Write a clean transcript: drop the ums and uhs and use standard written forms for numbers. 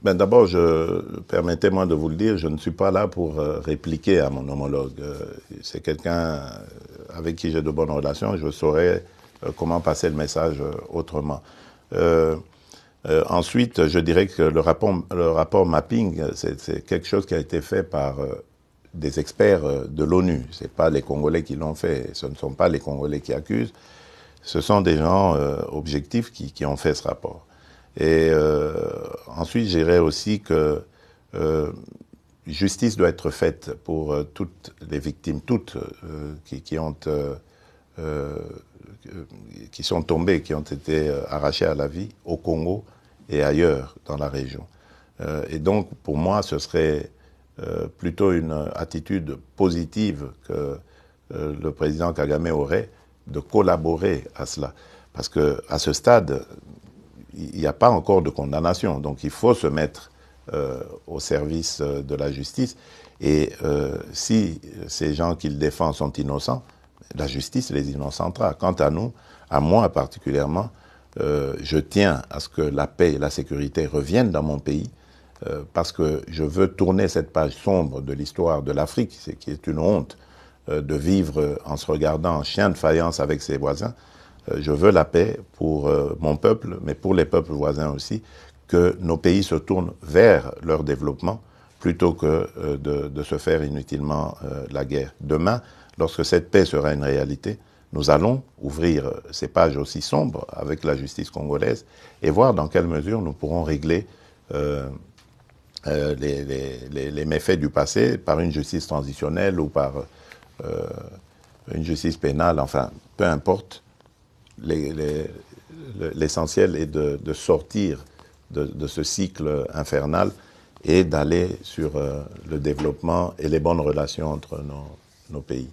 Ben d'abord, permettez-moi de vous le dire, je ne suis pas là pour répliquer à mon homologue. C'est quelqu'un avec qui j'ai de bonnes relations, je saurais comment passer le message autrement. Euh, Ensuite, je dirais que le rapport mapping, c'est quelque chose qui a été fait par des experts de l'ONU. Ce n'est pas les Congolais qui l'ont fait, ce ne sont pas les Congolais qui accusent, ce sont des gens objectifs qui ont fait ce rapport. Et ensuite, je dirais aussi que euh, justice doit être faite pour toutes les victimes, toutes euh, qui sont tombées, qui ont été arrachées à la vie au Congo et ailleurs dans la région. Et donc, pour moi, ce serait plutôt une attitude positive que le président Kagame aurait de collaborer à cela. Parce qu'à ce stade, il n'y a pas encore de condamnation. Donc il faut se mettre au service de la justice. Et si ces gens qu'il défend sont innocents, la justice les innocentera. Quant à nous, à moi particulièrement, je tiens à ce que la paix et la sécurité reviennent dans mon pays, parce que je veux tourner cette page sombre de l'histoire de l'Afrique, qui est une honte de vivre en se regardant en chien de faïence avec ses voisins. Je veux la paix pour mon peuple, mais pour les peuples voisins aussi, que nos pays se tournent vers leur développement plutôt que de se faire inutilement la guerre. Demain, lorsque cette paix sera une réalité, nous allons ouvrir ces pages aussi sombres avec la justice congolaise et voir dans quelle mesure nous pourrons régler les méfaits du passé par une justice transitionnelle ou par une justice pénale, enfin, peu importe. L'essentiel est de sortir de ce cycle infernal et d'aller sur le développement et les bonnes relations entre nos pays.